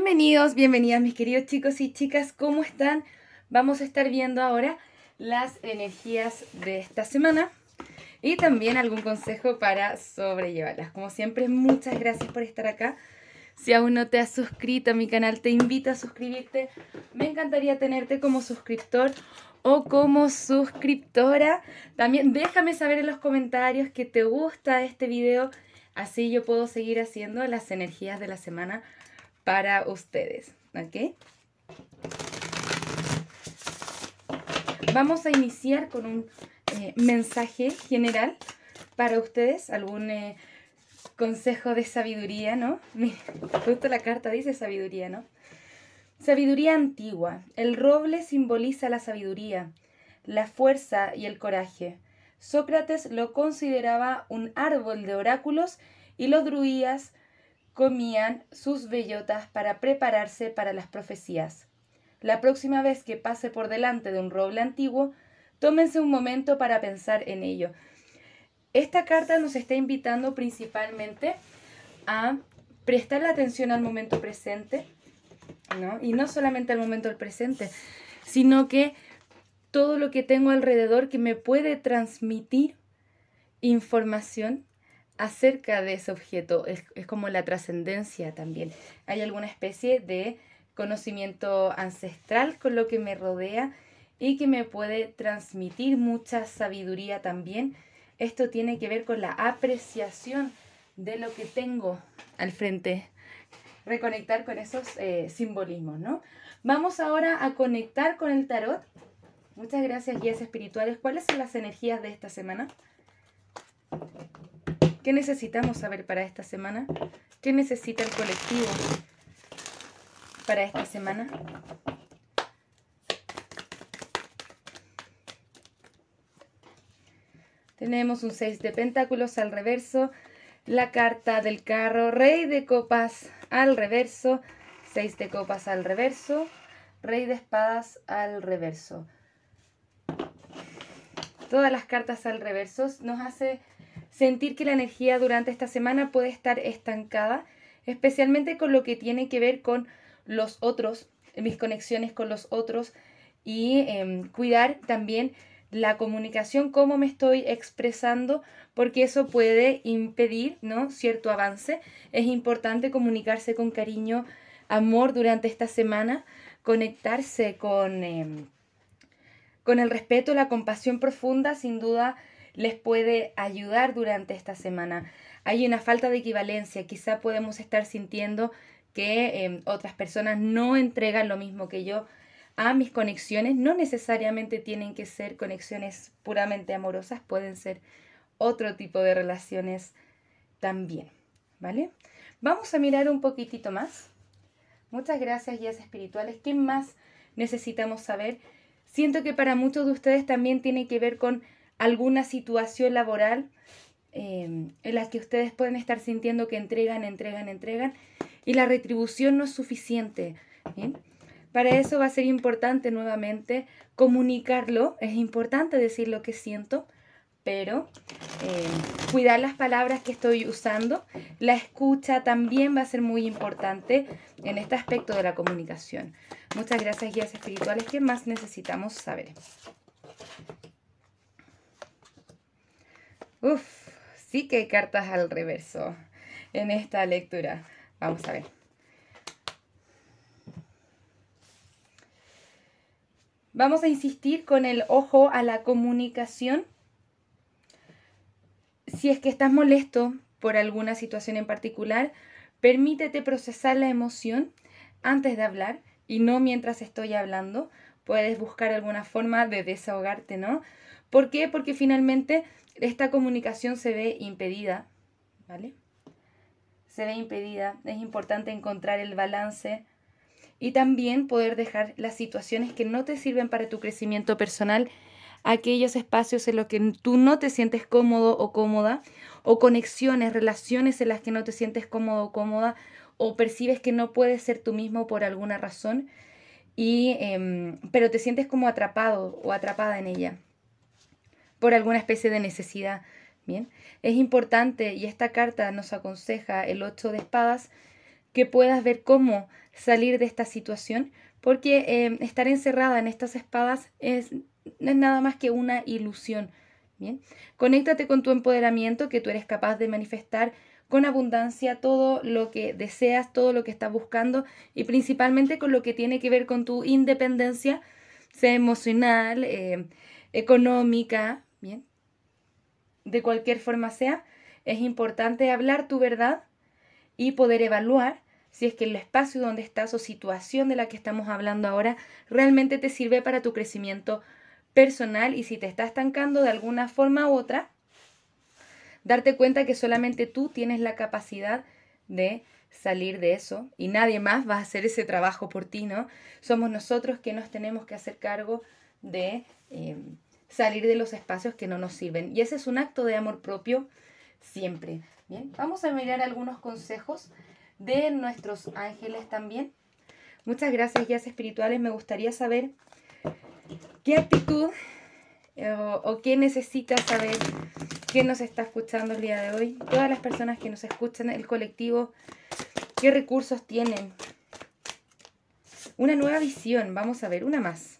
Bienvenidos, bienvenidas mis queridos chicos y chicas, ¿cómo están? Vamos a estar viendo ahora las energías de esta semana y también algún consejo para sobrellevarlas. Como siempre, muchas gracias por estar acá. Si aún no te has suscrito a mi canal, te invito a suscribirte. Me encantaría tenerte como suscriptor o como suscriptora. También déjame saber en los comentarios que te gusta este video, así yo puedo seguir haciendo las energías de la semana para ustedes, ¿ok? Vamos a iniciar con un mensaje general para ustedes, algún consejo de sabiduría, ¿no? Justo la carta dice sabiduría, ¿no? Sabiduría antigua. El roble simboliza la sabiduría, la fuerza y el coraje. Sócrates lo consideraba un árbol de oráculos y los druidas comían sus bellotas para prepararse para las profecías. La próxima vez que pase por delante de un roble antiguo, tómense un momento para pensar en ello. Esta carta nos está invitando principalmente a prestar la atención al momento presente, ¿no? Y no solamente al momento del presente, sino que todo lo que tengo alrededor que me puede transmitir información acerca de ese objeto. Es como la trascendencia también. Hay alguna especie de conocimiento ancestral con lo que me rodea y que me puede transmitir mucha sabiduría también. Esto tiene que ver con la apreciación de lo que tengo al frente. Reconectar con esos simbolismos, ¿no? Vamos ahora a conectar con el tarot. Muchas gracias, guías espirituales. ¿Cuáles son las energías de esta semana? ¿Qué necesitamos saber para esta semana? ¿Qué necesita el colectivo para esta semana? Tenemos un 6 de pentáculos al reverso, la carta del carro, rey de copas al reverso, 6 de copas al reverso, rey de espadas al reverso. Todas las cartas al reverso nos hace sentir que la energía durante esta semana puede estar estancada, especialmente con lo que tiene que ver con los otros, mis conexiones con los otros y cuidar también la comunicación, cómo me estoy expresando, porque eso puede impedir, ¿no?, cierto avance. Es importante comunicarse con cariño, amor durante esta semana, conectarse con el respeto, la compasión profunda, sin duda les puede ayudar durante esta semana. Hay una falta de equivalencia, quizá podemos estar sintiendo que otras personas no entregan lo mismo que yo a mis conexiones. No necesariamente tienen que ser conexiones puramente amorosas, pueden ser otro tipo de relaciones también, ¿vale? Vamos a mirar un poquitito más. Muchas gracias, guías espirituales. ¿Qué más necesitamos saber? Siento que para muchos de ustedes también tiene que ver con alguna situación laboral en la que ustedes pueden estar sintiendo que entregan y la retribución no es suficiente, ¿bien? Para eso va a ser importante nuevamente comunicarlo. Es importante decir lo que siento, pero cuidar las palabras que estoy usando. La escucha también va a ser muy importante en este aspecto de la comunicación. Muchas gracias, guías espirituales. ¿Qué más necesitamos saber? Uf, sí que hay cartas al reverso en esta lectura. Vamos a ver. Vamos a insistir con el ojo a la comunicación. Si es que estás molesto por alguna situación en particular, permítete procesar la emoción antes de hablar y no mientras estoy hablando. Puedes buscar alguna forma de desahogarte, ¿no? ¿Por qué? Porque finalmente esta comunicación se ve impedida, ¿vale? Se ve impedida. Es importante encontrar el balance y también poder dejar las situaciones que no te sirven para tu crecimiento personal, aquellos espacios en los que tú no te sientes cómodo o cómoda, o conexiones, relaciones en las que no te sientes cómodo o cómoda, o percibes que no puedes ser tú mismo por alguna razón, pero te sientes como atrapado o atrapada en ella por alguna especie de necesidad. Bien, es importante, y esta carta nos aconseja, el 8 de espadas, que puedas ver cómo salir de esta situación, porque estar encerrada en estas espadas no es nada más que una ilusión. Bien, conéctate con tu empoderamiento, que tú eres capaz de manifestar con abundancia todo lo que deseas, todo lo que estás buscando, y principalmente con lo que tiene que ver con tu independencia, sea emocional, económica, bien, de cualquier forma sea. Es importante hablar tu verdad y poder evaluar si es que el espacio donde estás o situación de la que estamos hablando ahora realmente te sirve para tu crecimiento personal, y si te está estancando de alguna forma u otra, darte cuenta que solamente tú tienes la capacidad de salir de eso y nadie más va a hacer ese trabajo por ti, ¿no? Somos nosotros que nos tenemos que hacer cargo de salir de los espacios que no nos sirven, y ese es un acto de amor propio siempre. Bien, vamos a mirar algunos consejos de nuestros ángeles también. Muchas gracias, guías espirituales. Me gustaría saber qué actitud o qué necesitas saber, quién nos está escuchando el día de hoy, todas las personas que nos escuchan, el colectivo, qué recursos tienen. Una nueva visión, vamos a ver, una más.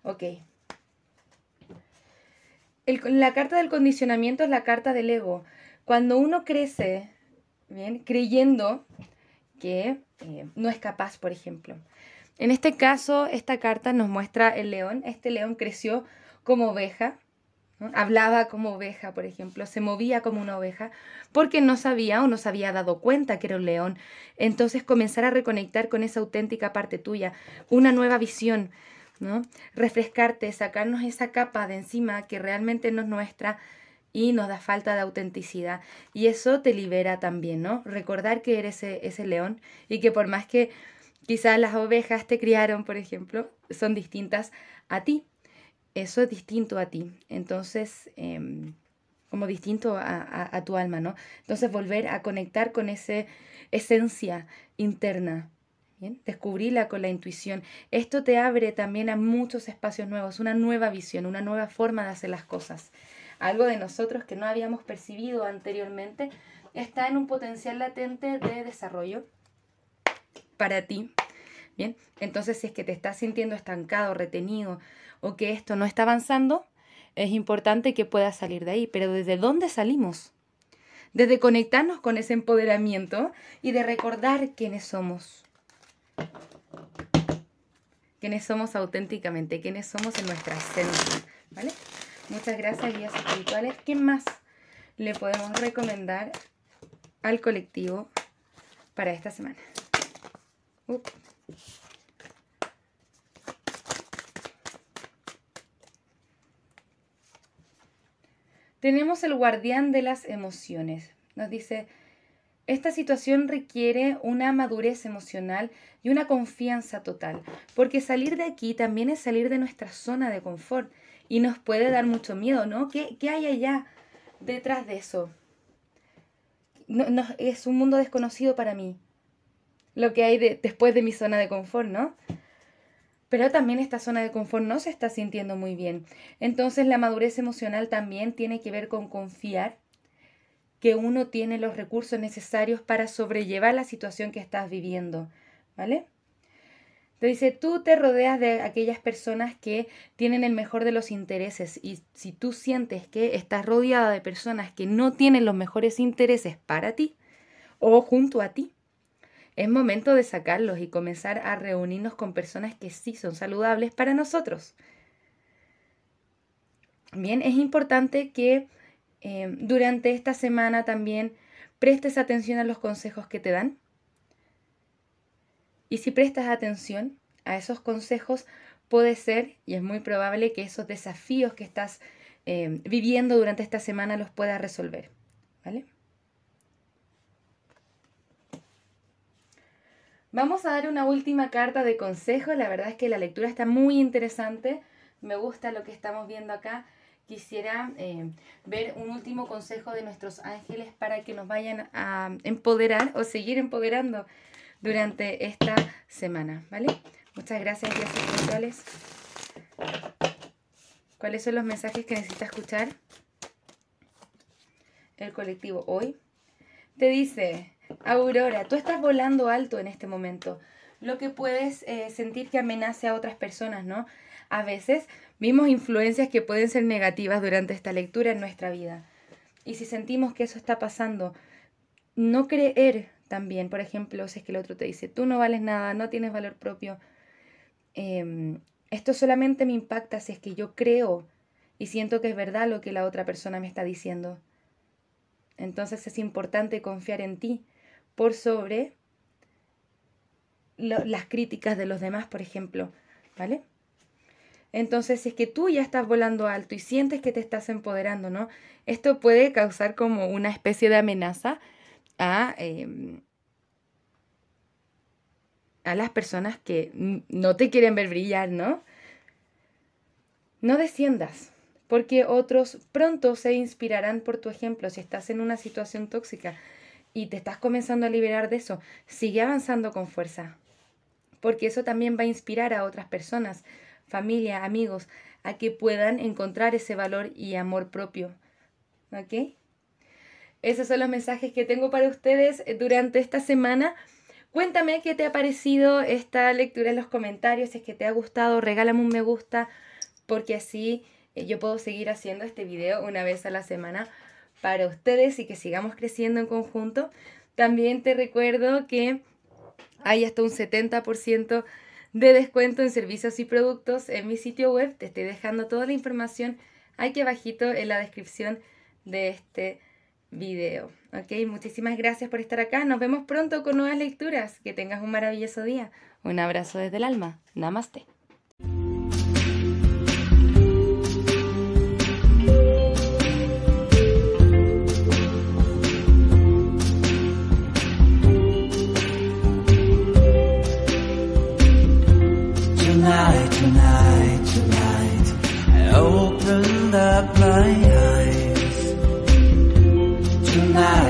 Ok. La carta del condicionamiento es la carta del ego. Cuando uno crece, bien, creyendo que no es capaz, por ejemplo. En este caso, esta carta nos muestra el león. Este león creció como oveja, ¿no? Hablaba como oveja, por ejemplo, se movía como una oveja, porque no sabía o no se había dado cuenta que era un león. Entonces comenzar a reconectar con esa auténtica parte tuya, una nueva visión, ¿no? Refrescarte, sacarnos esa capa de encima que realmente no es nuestra y nos da falta de autenticidad. Y eso te libera también, ¿no? Recordar que eres ese león, y que por más que quizás las ovejas te criaron, por ejemplo, son distintas a ti. Eso es distinto a ti. Entonces, como distinto a tu alma, ¿no? Entonces, volver a conectar con esa esencia interna. ¿Bien? Descubrirla con la intuición. Esto te abre también a muchos espacios nuevos, una nueva visión, una nueva forma de hacer las cosas. Algo de nosotros que no habíamos percibido anteriormente está en un potencial latente de desarrollo para ti. Bien, entonces si es que te estás sintiendo estancado, retenido, o que esto no está avanzando, es importante que puedas salir de ahí. Pero ¿desde dónde salimos? Desde conectarnos con ese empoderamiento y de recordar quiénes somos. Quiénes somos auténticamente, quiénes somos en nuestra esencia, ¿vale? Muchas gracias, guías espirituales. ¿Qué más le podemos recomendar al colectivo para esta semana? Tenemos el guardián de las emociones. Nos dice, esta situación requiere una madurez emocional y una confianza total, porque salir de aquí también es salir de nuestra zona de confort y nos puede dar mucho miedo, ¿no? ¿Qué hay allá detrás de eso? No, es un mundo desconocido para mí, lo que hay después de mi zona de confort, ¿no? Pero también esta zona de confort no se está sintiendo muy bien. Entonces la madurez emocional también tiene que ver con confiar que uno tiene los recursos necesarios para sobrellevar la situación que estás viviendo, ¿vale? Te dice, tú te rodeas de aquellas personas que tienen el mejor de los intereses, y si tú sientes que estás rodeada de personas que no tienen los mejores intereses para ti o junto a ti, es momento de sacarlos y comenzar a reunirnos con personas que sí son saludables para nosotros. Bien, es importante que durante esta semana también prestes atención a los consejos que te dan. Y si prestas atención a esos consejos, puede ser, y es muy probable, que esos desafíos que estás viviendo durante esta semana los puedas resolver, ¿vale? Vamos a dar una última carta de consejo. La verdad es que la lectura está muy interesante. Me gusta lo que estamos viendo acá. Quisiera ver un último consejo de nuestros ángeles para que nos vayan a empoderar o seguir empoderando durante esta semana, ¿vale? Muchas gracias, guías espirituales. ¿Cuáles son los mensajes que necesita escuchar el colectivo hoy? Te dice, Aurora, tú estás volando alto en este momento, lo que puedes sentir que amenace a otras personas, ¿no? A veces vimos influencias que pueden ser negativas durante esta lectura en nuestra vida. Y si sentimos que eso está pasando, no creer también, por ejemplo, si es que el otro te dice, tú no vales nada, no tienes valor propio, esto solamente me impacta si es que yo creo y siento que es verdad lo que la otra persona me está diciendo. Entonces es importante confiar en ti por sobre las críticas de los demás, por ejemplo, ¿vale? Entonces, si es que tú ya estás volando alto y sientes que te estás empoderando, ¿no? Esto puede causar como una especie de amenaza a las personas que no te quieren ver brillar, ¿no? No desciendas, porque otros pronto se inspirarán por tu ejemplo. Si estás en una situación tóxica y te estás comenzando a liberar de eso, sigue avanzando con fuerza, porque eso también va a inspirar a otras personas, familia, amigos, a que puedan encontrar ese valor y amor propio. ¿Ok? Esos son los mensajes que tengo para ustedes durante esta semana. Cuéntame qué te ha parecido esta lectura en los comentarios. Si es que te ha gustado, regálame un me gusta, porque así yo puedo seguir haciendo este video una vez a la semana para ustedes y que sigamos creciendo en conjunto. También te recuerdo que hay hasta un 70% de descuento en servicios y productos en mi sitio web. Te estoy dejando toda la información aquí abajito en la descripción de este video. Ok, muchísimas gracias por estar acá. Nos vemos pronto con nuevas lecturas. Que tengas un maravilloso día. Un abrazo desde el alma. Namaste. Tonight, I opened up my eyes. Tonight